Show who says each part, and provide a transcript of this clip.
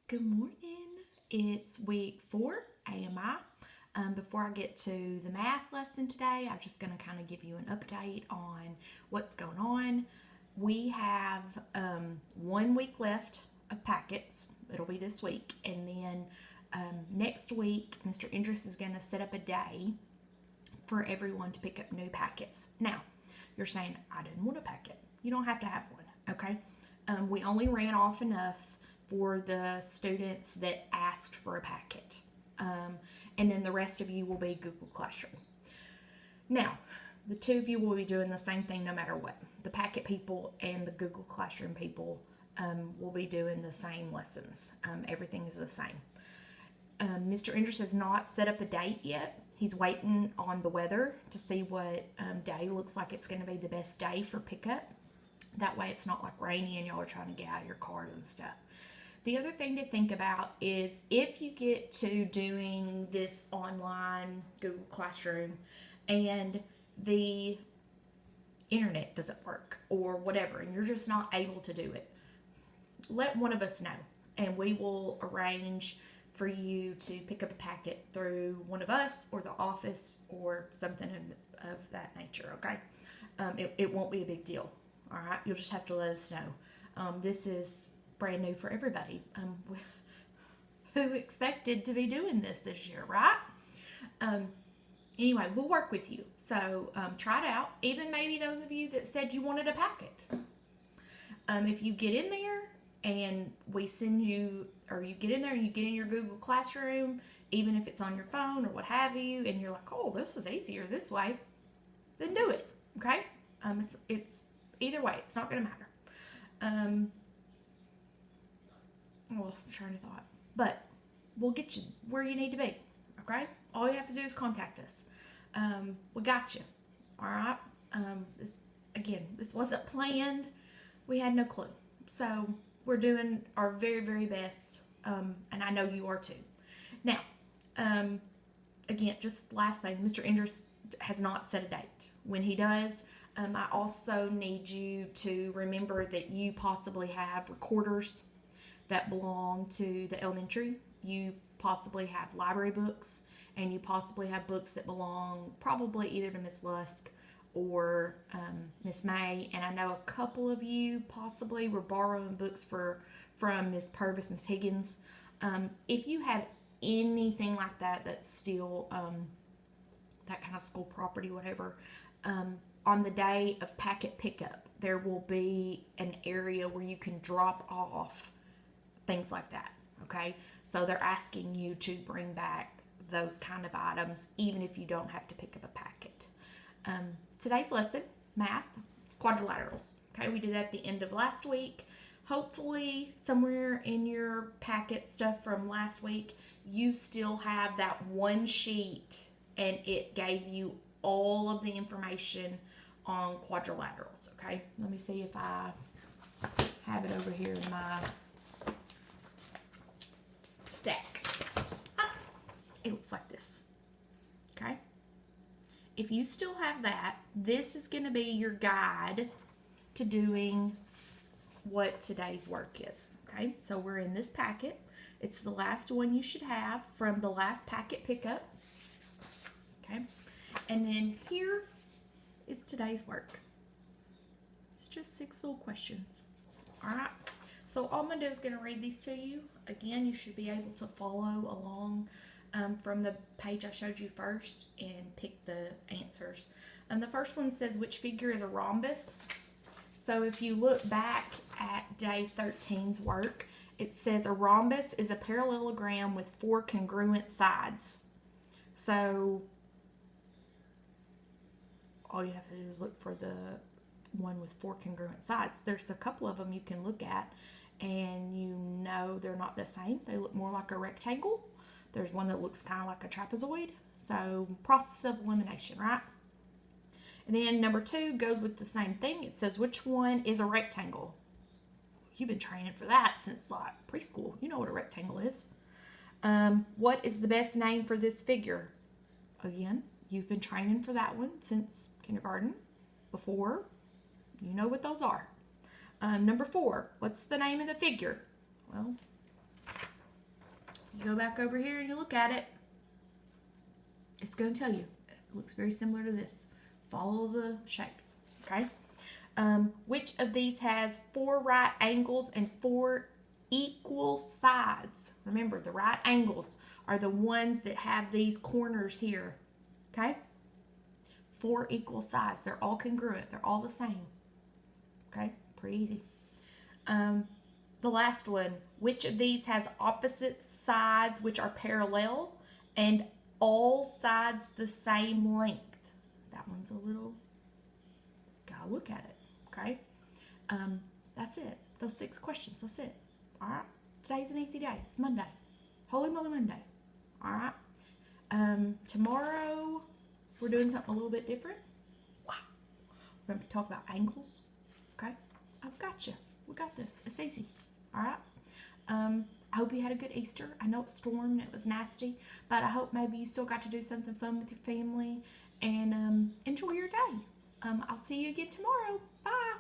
Speaker 1: Good morning. It's week 4, AMI. Before I get to the math lesson today, I'm just going to kind of give you an update on what's going on. We have 1 week left of packets. It'll be this week. And then next week, Mr. Indris is going to set up a day for everyone to pick up new packets. Now, you're saying, I didn't want a packet. You don't have to have one, okay? We only ran off enough for the students that asked for a packet. And then the rest of you will be Google Classroom. Now, the two of you will be doing the same thing no matter what. The packet people and the Google Classroom people will be doing the same lessons. Everything is the same. Mr. Indris has not set up a date yet. He's waiting on the weather to see what day looks like it's going to be the best day for pickup. That way it's not like rainy and y'all are trying to get out of your cars and stuff. The other thing to think about is if you get to doing this online Google Classroom and the internet doesn't work or whatever and you're just not able to do it, let one of us know and we will arrange for you to pick up a packet through one of us or the office or something of that nature, okay? It won't be a big deal, all right? You'll just have to let us know. This is brand new for everybody. Who expected to be doing this year, right? Anyway, we'll work with you. So try it out. Even maybe those of you that said you wanted a packet. If you get in there and we send you, or you get in there and you get in your Google Classroom, even if it's on your phone or what have you, and you're like, oh, this is easier this way, then do it, okay? It's either way, it's not going to matter. I lost my train of thought. But we'll get you where you need to be, okay? All you have to do is contact us. We got you, all right? This wasn't planned. We had no clue. So we're doing our very, very best, and I know you are too. Now, again, just last thing, Mr. Indris has not set a date. When he does, I also need you to remember that you possibly have recorders that belong to the elementary. You possibly have library books, and you possibly have books that belong probably either to Miss Lusk or Miss May. And I know a couple of you possibly were borrowing books from Miss Purvis, Miss Higgins. If you have anything like that that's still that kind of school property, whatever, on the day of packet pickup, there will be an area where you can drop off things like that, okay? So they're asking you to bring back those kind of items, even if you don't have to pick up a packet. Today's lesson, math, quadrilaterals, okay? We did that at the end of last week. Hopefully, somewhere in your packet stuff from last week, you still have that one sheet and it gave you all of the information on quadrilaterals, okay? Let me see if I have it over here in my stack. It looks like this, okay? If you still have that, this is going to be your guide to doing what today's work is, okay? So we're in this packet. It's the last one you should have from the last packet pickup, okay? And then here is today's work. It's just 6 little questions, all right? So all I'm going to do is going to read these to you. Again, you should be able to follow along from the page I showed you first and pick the answers. The first one says, which figure is a rhombus? So if you look back at day 13's work, it says a rhombus is a parallelogram with 4 congruent sides. So all you have to do is look for the one with 4 congruent sides. There's a couple of them you can look at and you know they're not the same. They look more like a rectangle. There's one that looks kind of like a trapezoid. So process of elimination, right? And then number 2 goes with the same thing. It says, which one is a rectangle? You've been training for that since like preschool. You know what a rectangle is. What is the best name for this figure? Again, you've been training for that one since kindergarten. Before, you know what those are. Number 4, what's the name of the figure? Well, You go back over here and you look at it. It's going to tell you. It looks very similar to this. Follow the shapes, okay? Which of these has 4 right angles and 4 equal sides? Remember, the right angles are the ones that have these corners here, okay? 4 equal sides. They're all congruent. They're all the same, okay? Pretty easy. The last one, which of these has opposite sides which are parallel and all sides the same length? That one's a little, gotta look at it, okay? That's it. Those 6 questions, that's it. All right? Today's an easy day. It's Monday. Holy moly Monday. All right? Tomorrow, we're doing something a little bit different. Wow. We're going to talk about angles, okay? I've got you. We got this. It's easy. All right? I hope you had a good Easter. I know it stormed. It was nasty. But I hope maybe you still got to do something fun with your family. And enjoy your day. I'll see you again tomorrow. Bye.